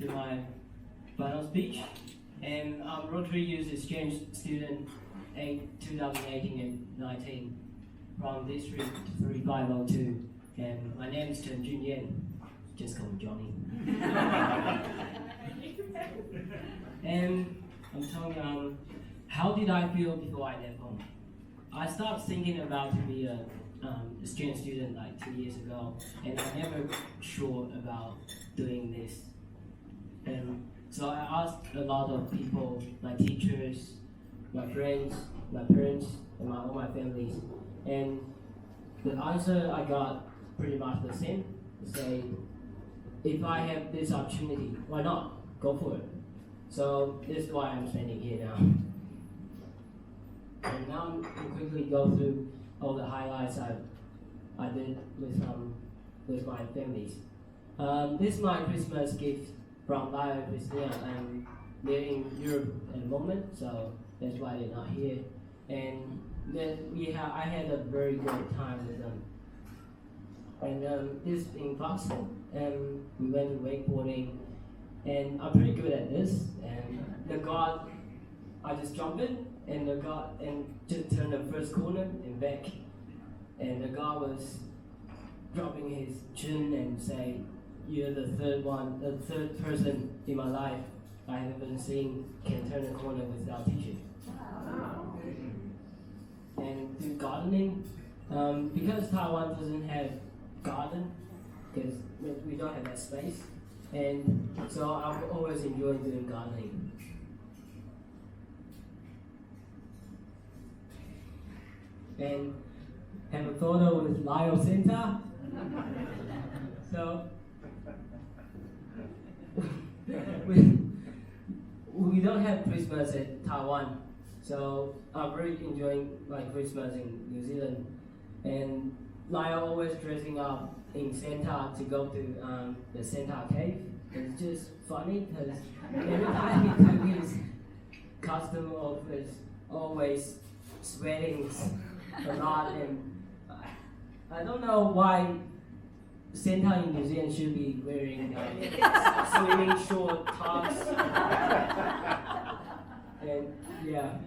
to my final speech. And I'm Rotary Youth Exchange student 2018 and 19 from District 3502. And my name is Chen Chun Yen. Just call me Johnny. And I'm talking how did I feel before I left home? I started thinking about to be a exchange student like 2 years ago, and I never sure about doing this. And so I asked a lot of people, my teachers, my friends, my parents, and all my families. And the answer I got pretty much the same. Say, if I have this opportunity, why not? Go for it. So this is why I'm standing here now. And now I'll quickly go through all the highlights I did with my families. This is my Christmas gift from RYE and Christina. They're in Europe at the moment, so that's why they're not here. And then I had a very good time with them. And this in Boston, and we went to wakeboarding, and I'm pretty good at this. And the guard, I just jumped in, and the guard and just turned the first corner and back, and the guard was dropping his chin and say, "You're the third person in my life I haven't seen can turn a corner without teaching." And do gardening, because Taiwan doesn't have garden, because we don't have that space, and so I've always enjoyed doing gardening. And have a photo with Lyle Santa. So we don't have Christmas in Taiwan, so I'm really enjoying my Christmas in New Zealand. And Lyle always dressing up in Santa to go to the Santa cave. It's just funny because every time he took his costume off, is always sweating a lot, and I don't know why Santa in New Zealand should be wearing swimming short tops. And yeah.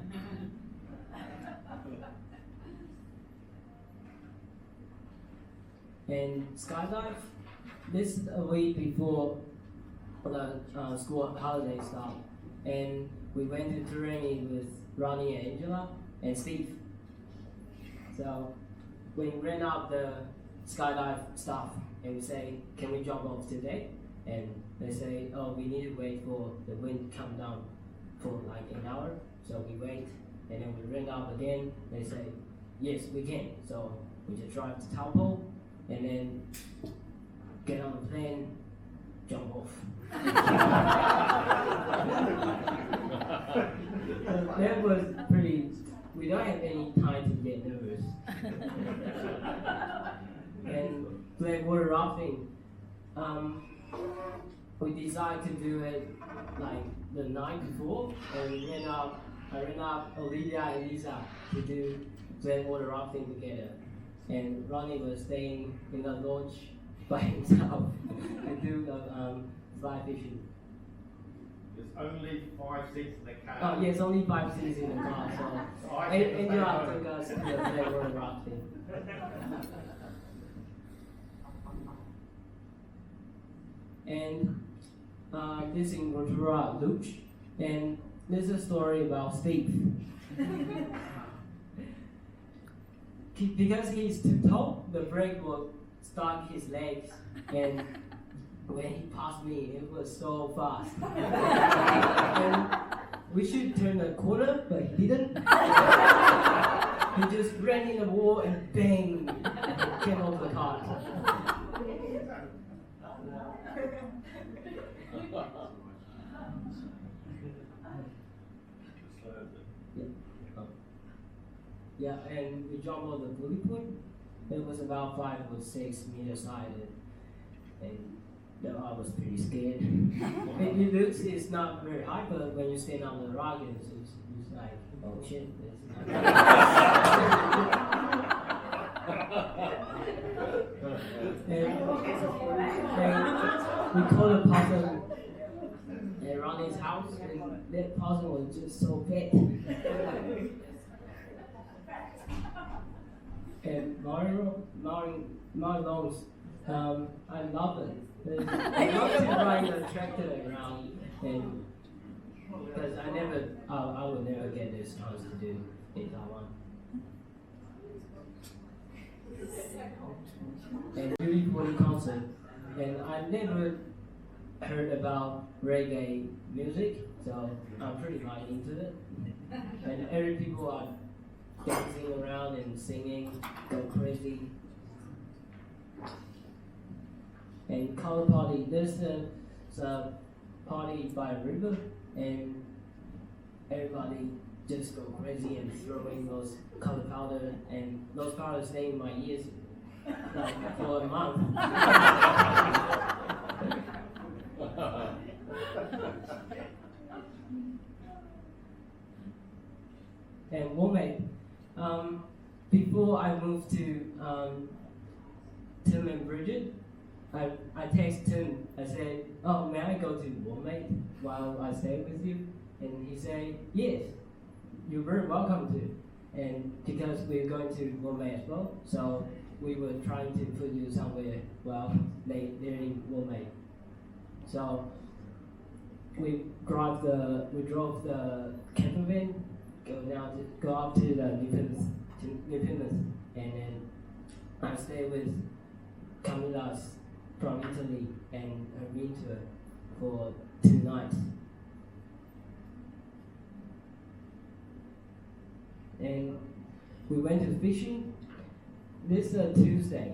And skydive, this is a week before the school holiday start, and we went to training with Ronnie and Angela and Steve. So we ran out the skydive stuff and we say, "Can we jump off today?" And they say, "Oh, we need to wait for the wind to come down for like an hour." So we wait, and then we ring up again. They say, "Yes, we can." So we just drive to Taupo and then get on the plane, jump off. So that was pretty. We don't have any time to get nervous. And play water rafting. We decided to do it like the night before, and I ran up Olivia and Lisa to do play water rafting together. And Ronnie was staying in the lodge by himself to do the fly fishing. There's only 5 seats in the car. Oh yes, only 5 seats in the car, so Angela took us to the play water rafting. And this in Rotorua Luch, and this is a story about Steve. Because he's too tall, the brake will stuck his legs, and when he passed me, it was so fast. And we should turn the corner, but he didn't. He just ran in the wall and bang, came off the car. Yeah, and we jumped on the bully point. It was about 5 or 6 meters high, and I was pretty scared. It looks it's not very high, but when you stand on the rock, it's like, oh shit. and we call the person around his house, and that person was just so fat. And Mario I love it. I love to ride a tractor around, and because I would never get this chance to do in Taiwan. And really for the concert, and I never heard about reggae music, so I'm pretty much into it. And every people are dancing around and singing, go crazy. And color party, there's a party by a river, and everybody just go crazy and throwing those color powder, and those powder stay in my ears like for a month. And woman, before I moved to Tim and Bridget, I texted Tim. I said, "Oh, may I go to woman while I stay with you?" And he said, "Yes, you're very welcome to." And because we're going to woman as well, so we were trying to put you somewhere while they're in woman. So we drove the camper van, go up to the New Plymouth, and then I stayed with Camila's from Italy and her mentor for 2 nights. And we went to fishing. This is a Tuesday.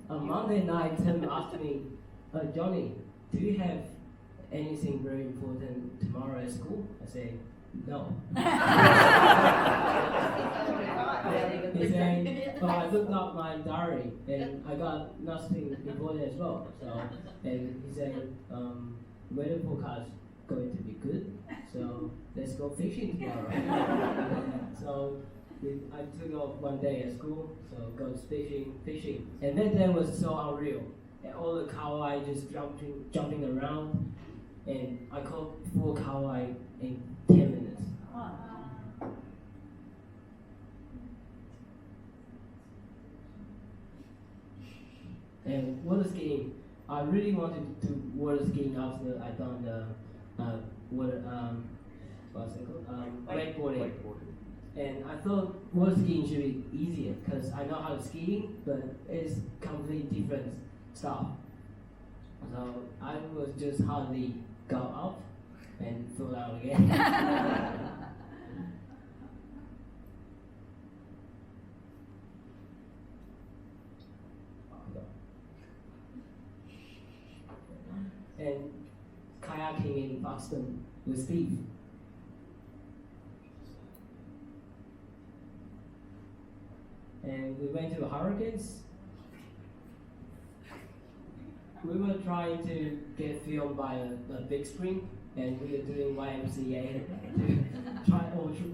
On Monday night, Tim asked me, "Johnny, do you have anything very important tomorrow at school?" I said, "No." He said, "Oh, I looked up my diary and I got nothing important as well." So, and he said, "Weather forecast going to be good, so let's go fishing tomorrow." So I took off one day at school, so go fishing, and that day was so unreal. And all the kawaii just jumping around, and I caught 4 kawaii in 10 minutes. And water skiing, I really wanted to do water skiing after I done the what's it called? Wakeboarding. And I thought water skiing should be easier because I know how to ski, but it's completely different stuff. So I was just hardly go up and fall out again. And kayaking in Boston with Steve. And we went to Hurricanes. We were trying to get filmed by a big screen, and we were doing YMCA.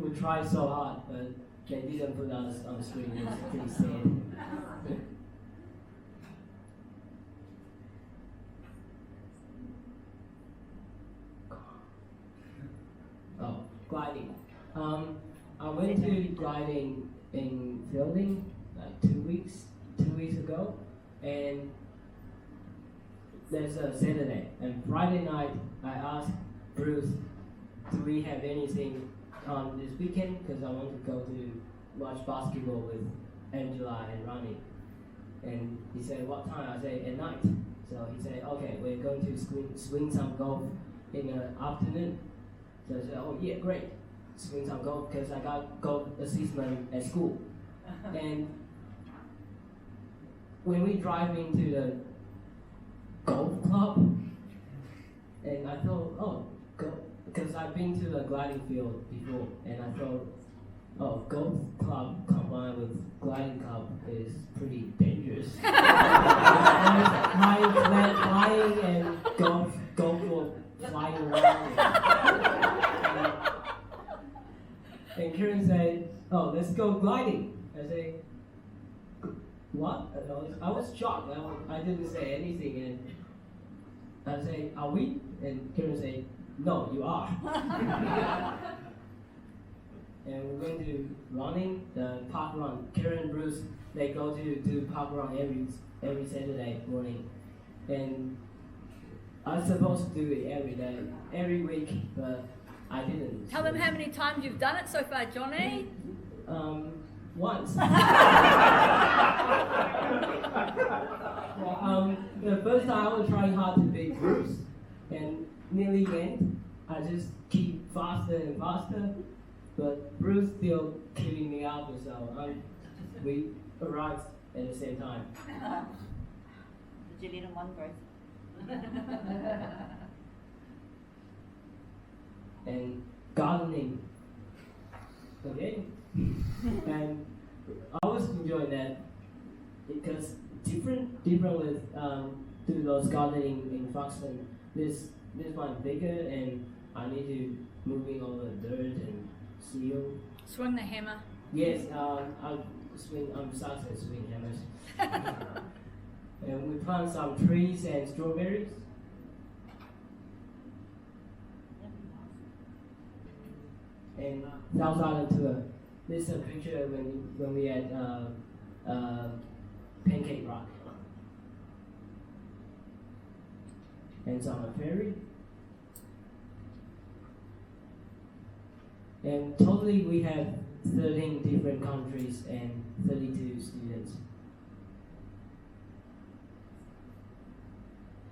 We tried so hard, but they didn't put us on the screen. It was pretty sad. Oh, gliding. I went to gliding in Fielding like 2 weeks ago, and there's a Saturday and Friday night. I asked Bruce, "Do we have anything on this weekend? Because I want to go to watch basketball with Angela and Ronnie." And he said, "What time?" I said, "At night." So he said, "Okay, we're going to swing some golf in the afternoon." So I said, "Oh yeah, great. Swing some golf," because I got golf assessment at school. And when we drive into the golf club, and I thought, oh, because I've been to the gliding field before, and I thought, oh, golf club combined with gliding club is pretty dangerous. Flying and golf ball flying around. And Karen said, "Oh, let's go gliding." I said, "What?" I was shocked. I didn't say anything, and I say, are we? And Karen say, no, you are. And we went to running, the park run. Karen and Bruce, they go to do park run every Saturday morning. And I was supposed to do it every day, every week, but I didn't. Tell them how many times you've done it so far, Johnny. Once. The first time I was trying hard to beat Bruce, and nearly end, I just keep faster and faster, but Bruce still keeping me up, so we arrived at the same time. Did you lead in one, Bruce? And gardening. Okay? And I was enjoying that because different with do those gardening in Foxton. This one bigger, and I need to moving all the dirt and seal. Swing the hammer. Yes, I'm success at swing hammers. And we plant some trees and strawberries. And South Island tour. This is a picture when we had Pancake Rock. And it's on a ferry. And totally we have 13 different countries and 32 students.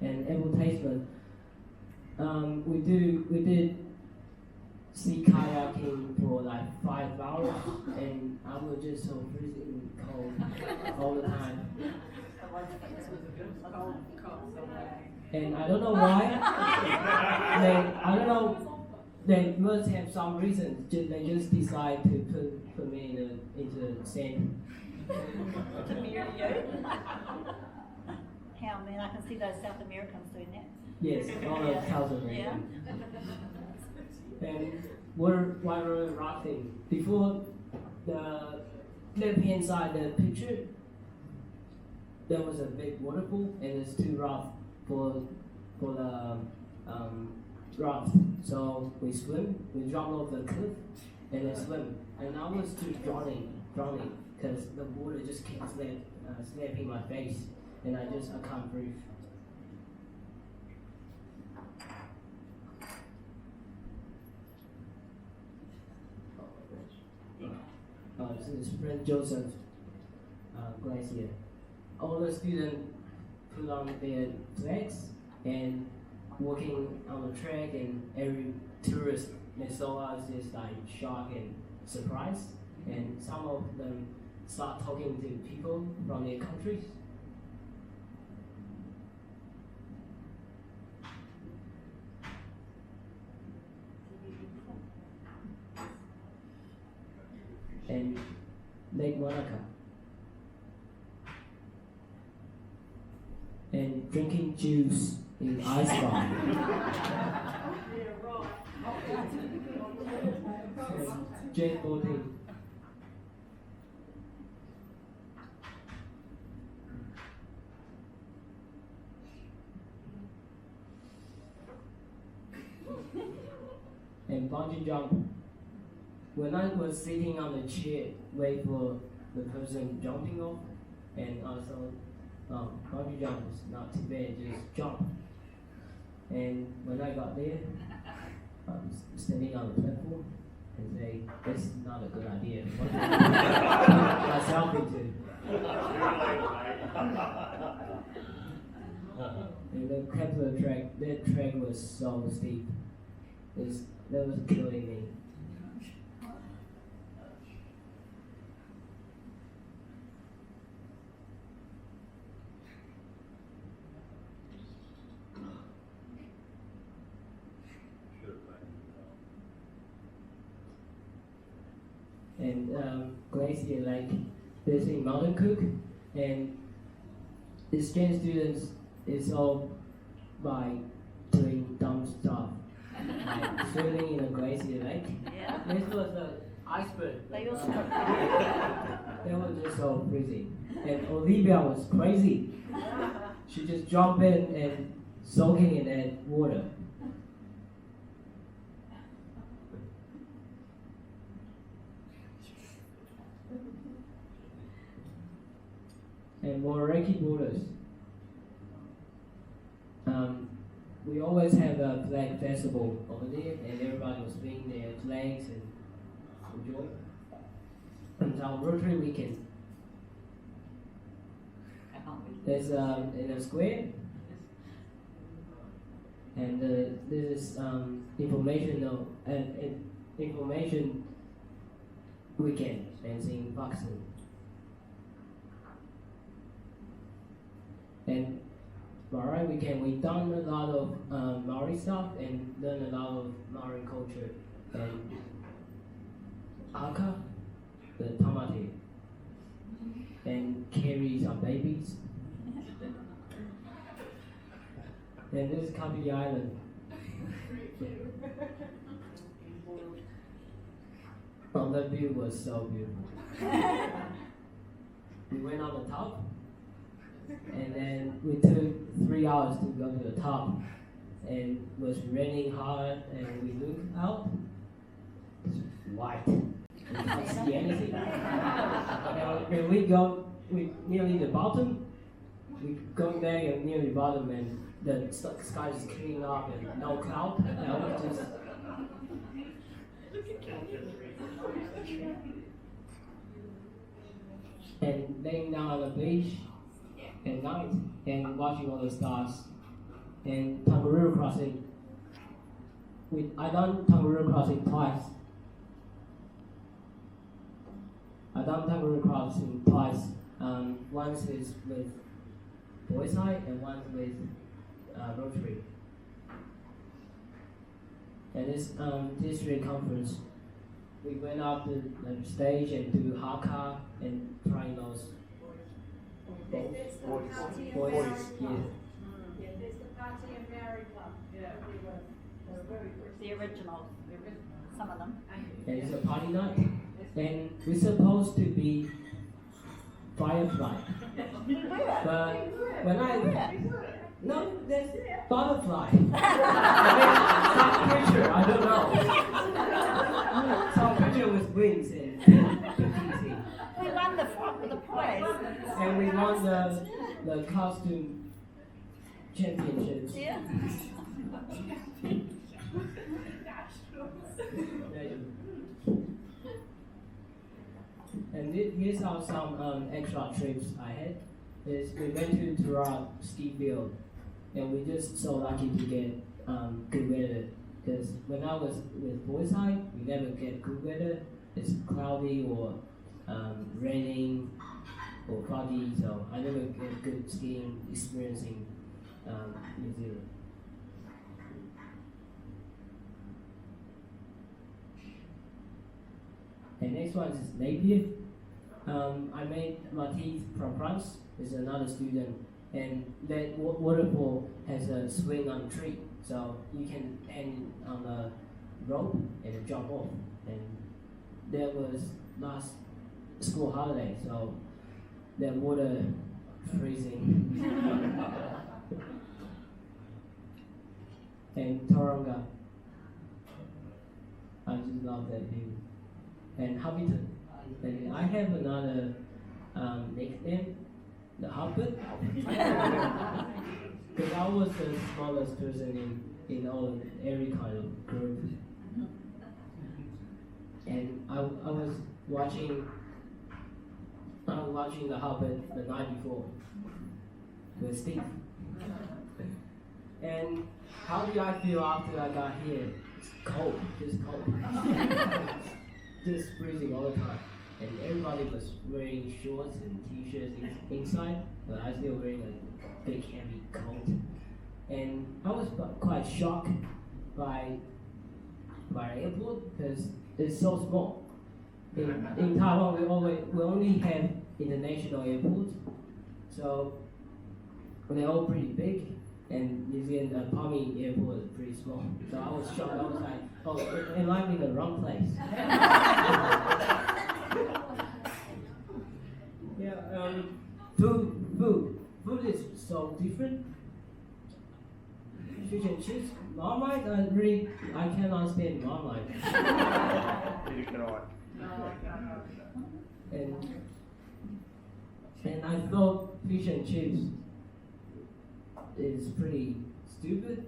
And advertisement. We did sea kayaking for like 5 hours, and I was just so freezing cold all the time. And I don't know why. I don't know. They must have some reason. They just decide to put me into the sand. To mirror you? How, man? I can see those South Americans doing that. Yes, all of South America. Yeah. And water rafting. Before the left-hand side the picture, there was a big waterfall, and there's two rafts for the raft. So we swim, we jump off the cliff, and then swim. And I was just drowning, because the water just kept slapping my face, and I can't breathe. This is Friend Joseph Glacier. All the students put on their flags and walking on the track, and every tourist they saw us just like shocked and surprised, and some of them start talking to people from their countries. And Lake Monaco. And drinking juice in ice bar. Jet boating. And bungee jump. When I was sitting on the chair, wait for the person jumping off, and also bungee jump is not too bad, just jump. And when I got there, I'm standing on the platform and say, this is not a good idea. What do I put myself into? And the Kepler track, that track was so steep. That was killing me. And Glacier Lake, this in Mountain Cook, and exchange students is all by doing dumb stuff, like swimming in a glacier lake. Yeah. This was the iceberg. They also They were just so freezing. And Olivia was crazy. She just jumped in and soaking in that water. And Moreki borders. We always have a flag festival over there, and everybody was bringing their flags and enjoy. And our Rotary weekend. There's in a square, and this is informational information weekend, and in Pakistan. And RYE weekend, we done a lot of Maori stuff and learn a lot of Maori culture and haka, the tamati, and carry some babies. And this is Kapiti Island. Oh, that view was so beautiful. We went on the top, and then we took 3 hours to go to the top, and it was raining hard, and we looked out, it's white. We can't see anything. And when we nearly the bottom, we go back and near the bottom, and the sky is cleaning up and no cloud. And I was just and laying down on the beach at night and watching all the stars. And Takaro crossing. I done Takaro crossing twice. Once is with Boys Side and once with Rotary. And this district conference, we went up to the stage and do haka and trying those boys. Yeah. Yeah, there's the Party and Maori Club. Yeah, we were The original, some of them. And it's a party night. And we're supposed to be firefly. But when no, there's butterfly. Some creature, I don't know. Some creature with wings and pieces. We won the prize. And we won the costume championships. Yeah. And here's how some extra trips I had. Is we went to Tura ski field, and we just so lucky to get good weather. Because when I was with Boys High, we never get good weather. It's cloudy or raining or foggy, so I never get good skiing experience in New Zealand. And next one is Napier. I made Mathis from France, is another student, and that waterfall has a swing on a tree, so you can hang on a rope and jump off. And that was last school holiday, so the water freezing. And Tauranga, I just love that view. And Hobbiton. And I have another nickname, the Hobbit. Because I was the smallest person in every kind of group. And I was watching the Hobbit the night before with Steve. And how did I feel after I got here? It's cold, just cold. Just freezing all the time. And everybody was wearing shorts and t-shirts inside, but I was still wearing a big heavy coat. And I was quite shocked by airport because it's so small. In Taiwan, we only have international airports, so they're all pretty big. And New Zealand, Palmy Airport is pretty small. So I was shocked. I was like, oh, am I in the wrong place? Yeah, food is so different. fish and chips, Marmite. I cannot stand Marmite. Neither can I. And I thought fish and chips is pretty stupid.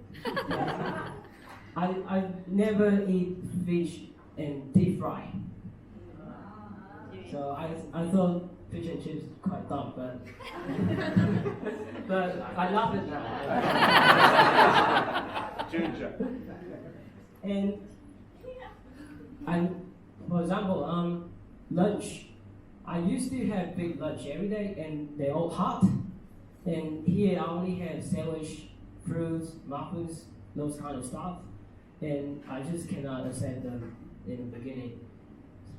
I never eat fish and deep fry. So I thought fish and chips quite dumb, but but I love it now. Ginger. And for example, lunch. I used to have big lunch every day, and they're all hot. And here I only have sandwich, fruits, muffins, those kind of stuff. And I just cannot accept them in the beginning.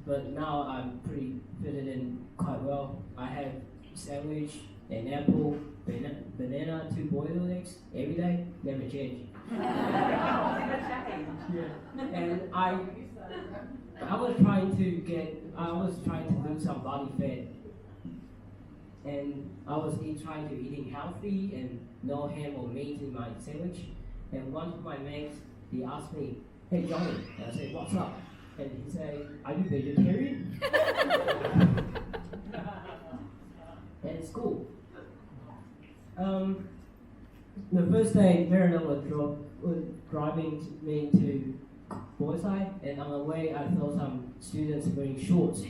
But now I'm pretty fitted in quite well. I have sandwich, an apple, banana, 2 boiled eggs every day, never change. And I was trying to lose some body fat, and I was trying to eating healthy and no ham or meat in my sandwich. And one of my mates, he asked me, "Hey Johnny," and I said, "What's up?" And he said, "Are you vegetarian?" And it's cool. The first day, Marilyn was driving me to Boyside, and on the way I saw some students wearing shorts,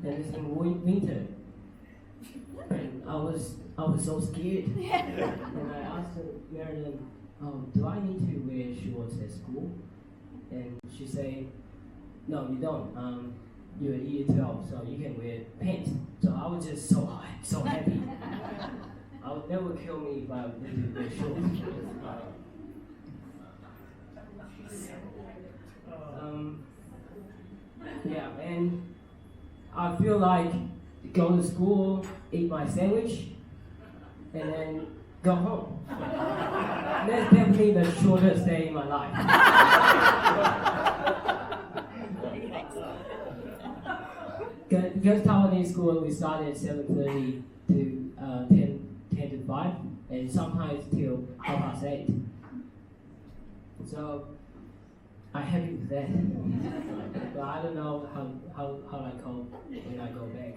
and it's in winter, and I was so scared. And I asked Marilyn, "Do I need to wear shorts at school?" And she said, "No, you don't. You're year 12, so you can wear pants." So I was just so happy. That would kill me if I didn't wear shorts. Yeah, and I feel like go to school, eat my sandwich, and then go home. That's definitely the shortest day in my life. Because Taiwanese school, we start at 7:30 to 10 to 5, and sometimes till 8:30. So I'm happy with that. But I don't know how I cope when I go back.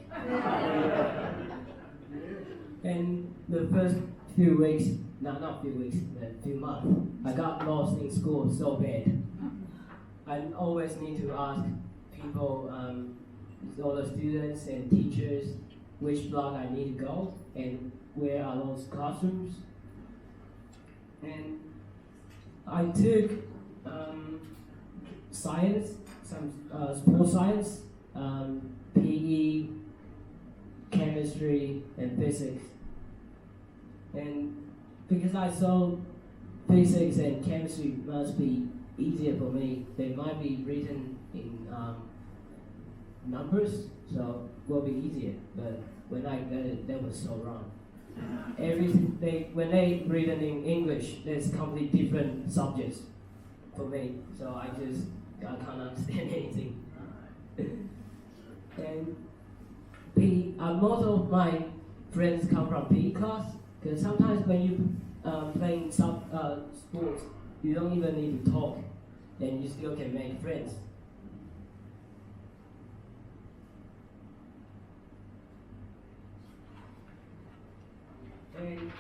And the first few weeks, not few weeks, but few months, I got lost in school so bad. I always need to ask people, all the students and teachers, which block I need to go and where are those classrooms. And I took science, some sports science, PE, chemistry, and physics. And because I saw physics and chemistry must be easier for me, they might be written in numbers, so it will be easier. But when I got it, that was so wrong. When they written in English, there's completely different subjects for me. So I can't understand anything. And most of my friends come from PE class, because sometimes when you playing some sports, you don't even need to talk, and you still can make friends. And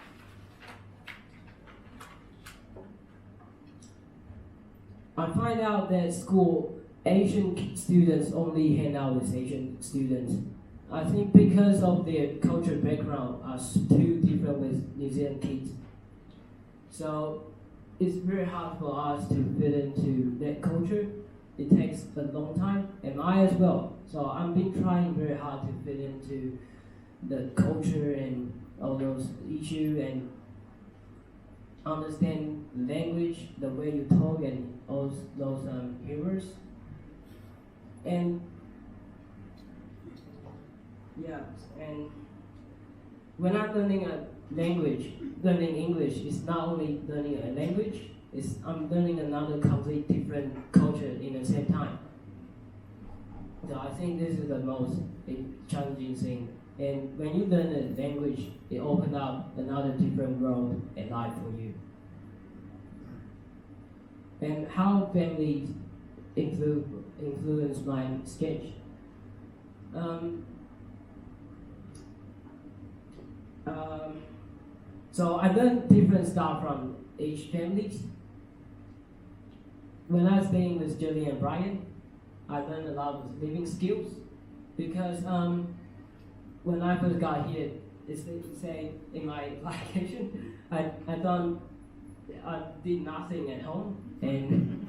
I find out that school Asian students only hang out with Asian students. I think because of their cultural background are too different with New Zealand kids. So it's very hard for us to fit into that culture. It takes a long time, and I as well. So I've been trying very hard to fit into the culture and all those issues and understand language, the way you talk, and all those humors. And yeah, and when I'm learning a language, learning English is not only learning a language, I'm learning another completely different culture in the same time. So I think this is the most challenging thing. And when you learn a language, it opens up another different world and life for you. and how family influence my sketch. So I learned different stuff from each family. When I was staying with Julie and Brian, I learned a lot of living skills because when I first got here, it's say in my application, I did nothing at home, and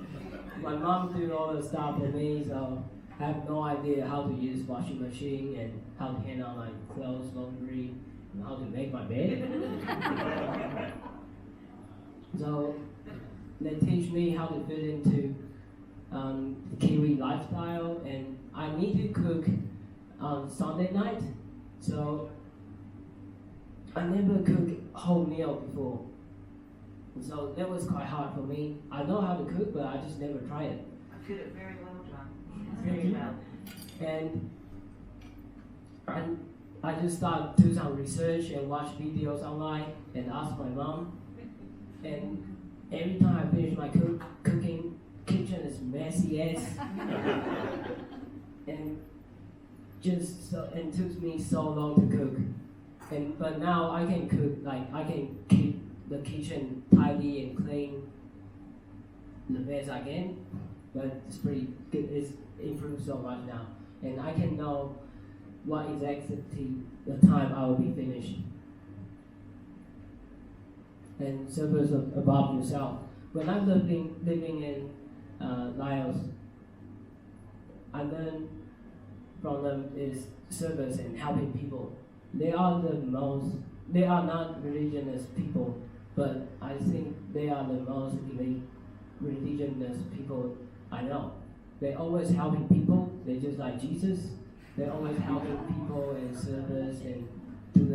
my mom did all the stuff for me, so I have no idea how to use washing machine and how to hang out my clothes, laundry, and how to make my bed. So they teach me how to fit into Kiwi lifestyle, and I need to cook on Sunday night, so I never cooked whole meal before. So that was quite hard for me. I know how to cook, but I just never tried it. I did it very well, John. Very well. And I just started do some research and watch videos online and ask my mom. And every time I finish my cooking, kitchen is messy as. and it took me so long to cook. But now I can cook, like I can keep the kitchen tidy and clean the best I can. But it's pretty good. It's improved so much now, and I can know what exactly the time I will be finished. And service about yourself. When I'm living in Laos, I learned from them is service and helping people. They are not religious people, but I think they are the most religious people I know. They're always helping people. They're just like Jesus. They're always helping people and service and do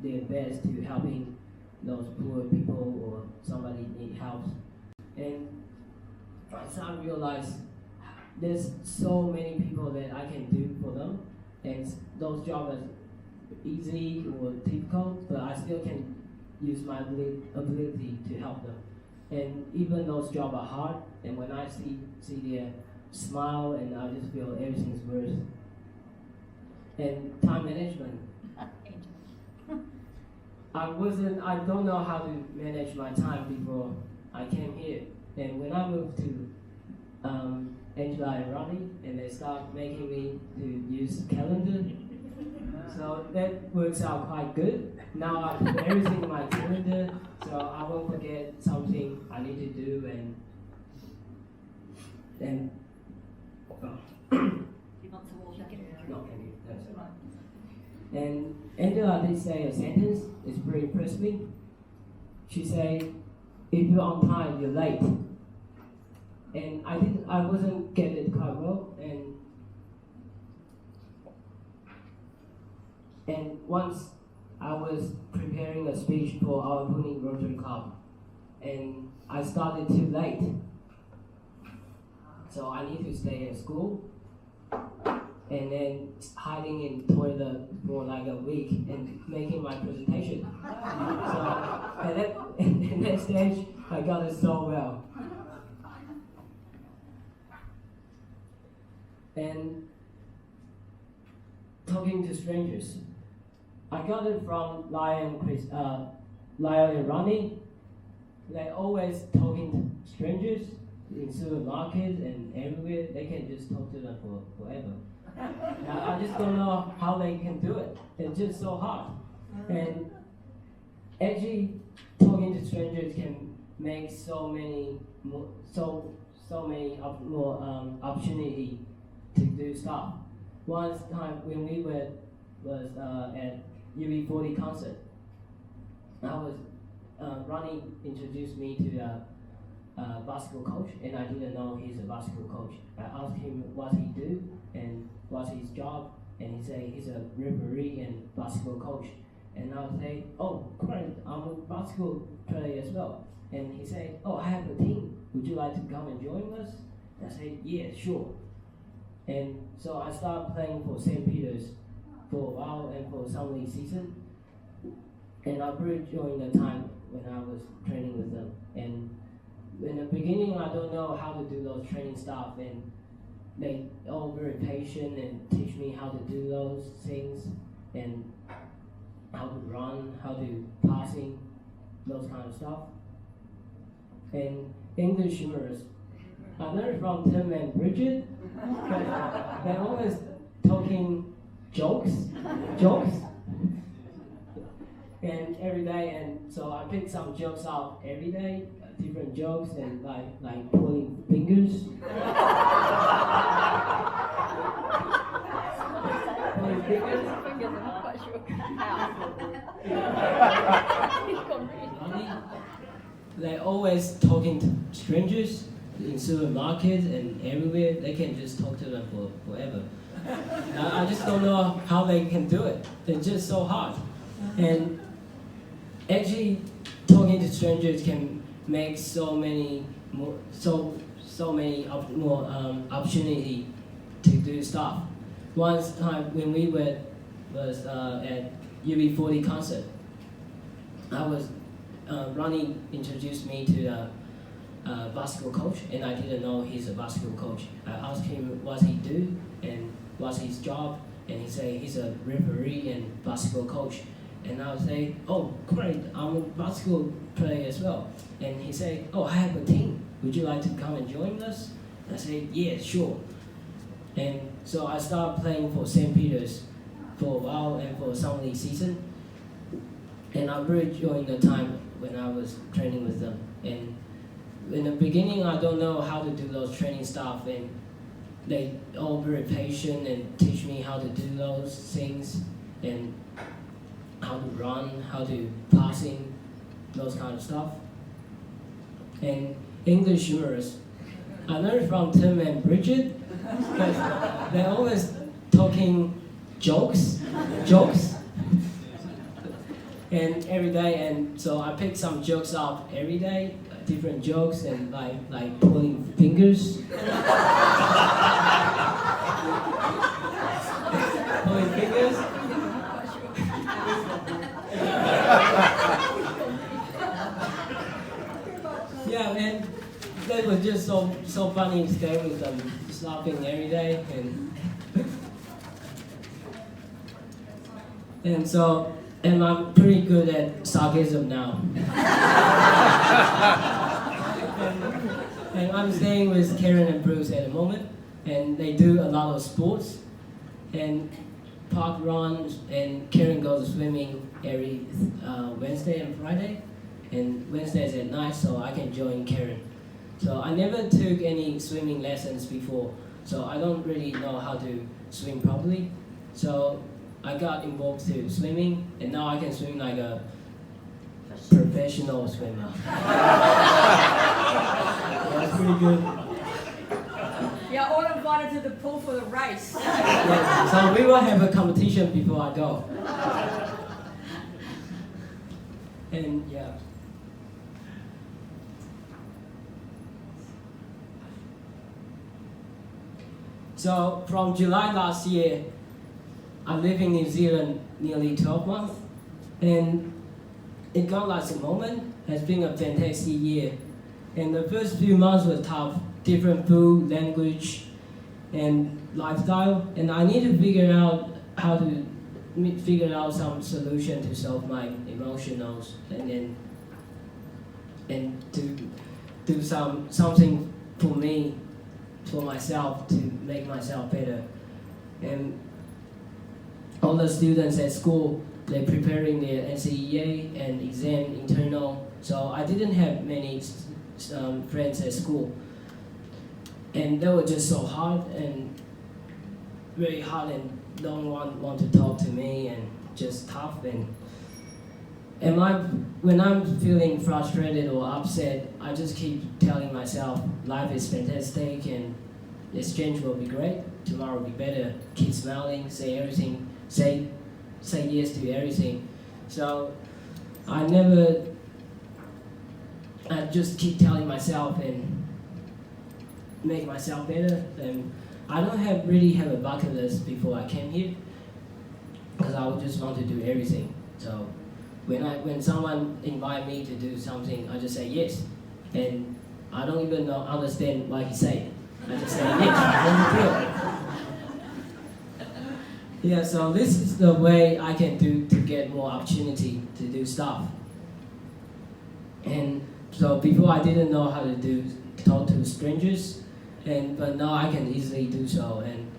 their best to helping those poor people or somebody need help. And I started to realize there's so many people that I can do for them, and those jobs are easy or difficult, but I still can use my ability to help them. And even those jobs are hard, and when I see their smile, and I just feel everything's worth. And time management. I don't know how to manage my time before I came here. And when I moved to Angela and Ronnie, and they start making me to use calendar, so that works out quite good. Now I put everything in my calendar, so I won't forget something I need to do. And You want some water? no, thank you. That's all right. And Angela did say a sentence. It's pretty impressed me. She said, "If you're on time, you're late." And I wasn't getting it quite well. And once I was preparing a speech for our Rotary Club, and I started too late. So I need to stay at school, and then hiding in toilet for like a week and making my presentation. So at that stage, I got it so well. And talking to strangers, I got it from Lyle and Ronnie. They always talking to strangers in supermarkets and everywhere. They can just talk to them forever. I just don't know how they can do it. It's just so hard. And actually, talking to strangers can make so many more opportunity to do stuff. One time when we was at UB40 concert, Ronnie introduced me to a basketball coach, and I didn't know he's a basketball coach. I asked him what he do and what's his job, and he said he's a referee and basketball coach. And I would say, "Oh, great, I'm a basketball player as well." And he said, "Oh, I have a team. Would you like to come and join us?" I said, "Yeah, sure." And so I started playing for St. Peter's for a while and for summer league season. And I really enjoyed the time when I was training with them. And in the beginning, I don't know how to do those training stuff, and they all very patient and teach me how to do those things, and how to run, how to passing, those kind of stuff. And English humorous. I learned from Tim and Bridget. They're always talking jokes, and every day. And so I pick some jokes out every day, different jokes, and like pulling fingers. Pulling fingers. Fingers, I'm not quite sure how. They always talking to strangers in supermarkets and everywhere. They can just talk to them for forever. I just don't know how they can do it. They're just so hard. And actually, talking to strangers can make so many more opportunity to do stuff. Once time when we was at UB40 concert, I was Ronnie introduced me to a basketball coach, and I didn't know he's a basketball coach. I asked him what he do and what's his job, and he said he's a referee and basketball coach. And I would say, oh great, I'm a basketball player as well. And he said, oh, I have a team. Would you like to come and join us? I said, yeah, sure. And so I started playing for St. Peter's for a while and for summer league season. And I really enjoyed the time when I was training with them. And in the beginning, I don't know how to do those training stuff, and they all very patient and teach me how to do those things, and how to run, how to passing, those kind of stuff. And English humorous. I learned from Tim and Bridget, because they're always talking jokes, and every day. And so I pick some jokes up every day, different jokes, and like pulling fingers. Pulling fingers. Yeah, man, that was just so funny staying with them, just laughing every day, and so, and I'm pretty good at sarcasm now. and I'm staying with Karen and Bruce at the moment, and they do a lot of sports, and park runs, and Karen goes swimming every Wednesday and Friday, and Wednesdays at night, so I can join Karen. So I never took any swimming lessons before, so I don't really know how to swim properly. So I got involved to swimming, and now I can swim like a professional swimmer. That's pretty good. You're all invited to the pool for the race. Yeah, so we will have a competition before I go. And yeah. So from July last year, I live in New Zealand nearly 12 months, and it got like a moment. Has been a fantastic year, and the first few months were tough. Different food, language, and lifestyle, and I need to figure out how to figure out some solution to solve my emotionals, and to do something for me, for myself, to make myself better. And all the students at school, they're preparing their NCEA and exam internal, so I didn't have many friends at school. And they were just so hard and very hard, and don't want to talk to me, and just tough. And when I'm feeling frustrated or upset, I just keep telling myself life is fantastic and exchange will be great, tomorrow will be better. Keep smiling, say everything, say yes to everything. So I just keep telling myself and make myself better. And I don't really have a bucket list before I came here, because I would just want to do everything. So when someone invite me to do something, I just say yes, and I don't even understand what he's saying. I just say, Nick, what's the deal? Yeah, so this is the way I can do to get more opportunity to do stuff. And so before I didn't know how to talk to strangers, but now I can easily do so and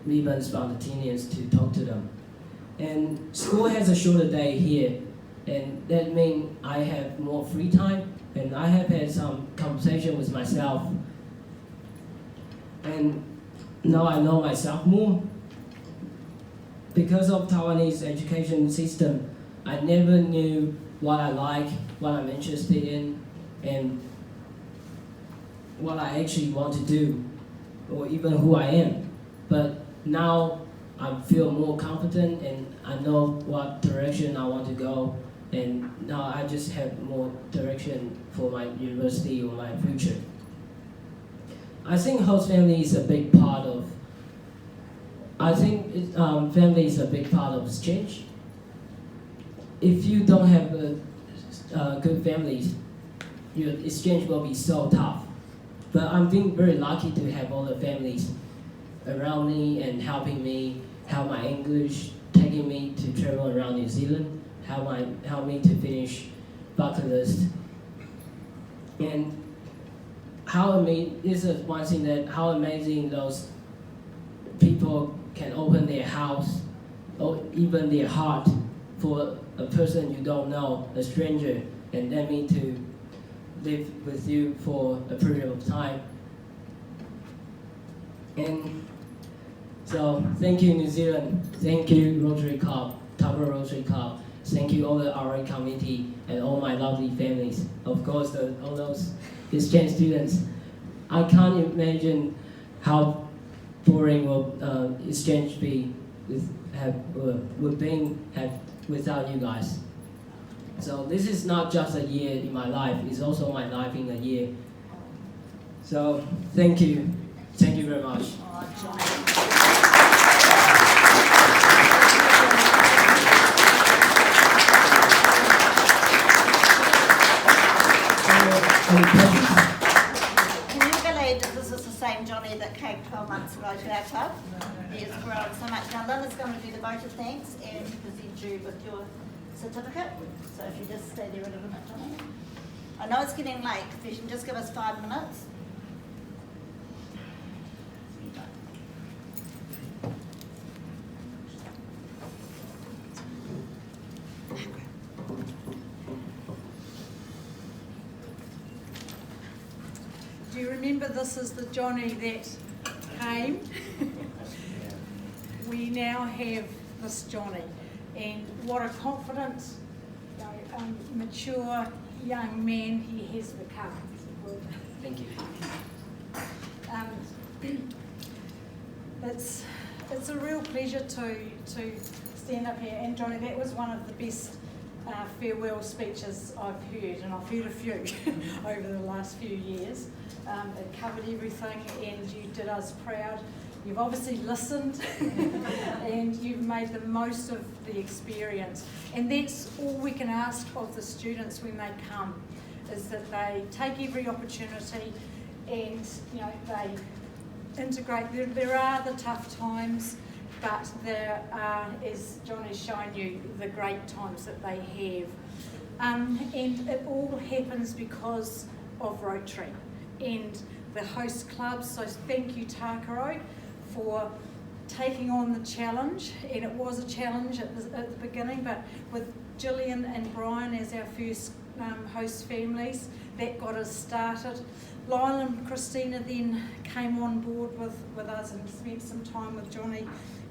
even spontaneous to talk to them. And school has a shorter day here, and that means I have more free time, and I have had some conversation with myself. And now I know myself more. Because of Taiwanese education system, I never knew what I like, what I'm interested in, and what I actually want to do, or even who I am. But now I feel more confident and I know what direction I want to go, and now I just have more direction for my university or my future. I think host family is a big part of family is a big part of exchange. If you don't have good families, your exchange will be so tough. But I'm being very lucky to have all the families around me and helping me, help my English, taking me to travel around New Zealand, help me to finish bucket list. And this is one thing that how amazing those people can open their house or even their heart for a person you don't know, a stranger, and let me to live with you for a period of time. And so thank you New Zealand, thank you Rotary Club, Takaro Rotary Club, thank you all the RYE community and all my lovely families. Of course, all those exchange students. I can't imagine how boring will exchange be without you guys. So this is not just a year in my life, it's also my life in a year. So thank you very much. Any questions? Can you believe that this is the same Johnny that came 12 months ago to our club? He has grown so much. Now Linda's going to do the vote of thanks and present you with your certificate. So if you just stay there a little bit, Johnny. I know it's getting late, if you can just give us 5 minutes. Do you remember this is the Johnny that came? We now have this Johnny, and what a confident, mature young man he has become. Thank you. It's a real pleasure to stand up here, and Johnny, that was one of the best farewell speeches I've heard, and I've heard a few over the last few years. It covered everything and you did us proud. You've obviously listened and you've made the most of the experience. And that's all we can ask of the students when they come, is that they take every opportunity and they integrate. There are the tough times, but there are, as Johnny's shown you, the great times that they have. And it all happens because of Rotary and the host clubs. So thank you, Takaro, for taking on the challenge. And it was a challenge at the beginning, but with Gillian and Brian as our first host families, that got us started. Lyle and Christina then came on board with us and spent some time with Johnny.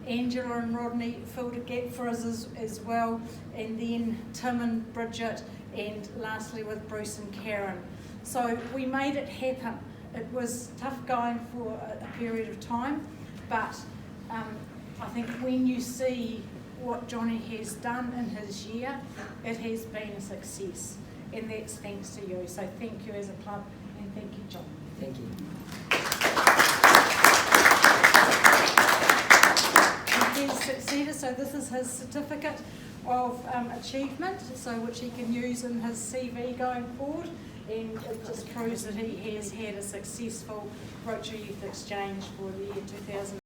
Angela and Rodney filled a gap for us as well, and then Tim and Bridget, and lastly with Bruce and Karen. So we made it happen. It was tough going for a period of time, but I think when you see what Johnny has done in his year, it has been a success, and that's thanks to you. So thank you as a club, and thank you, John. Thank you. He's succeeded, so this is his certificate of achievement, so which he can use in his CV going forward. and it just proves that he has had a successful Rotary Youth Exchange for the year 2000.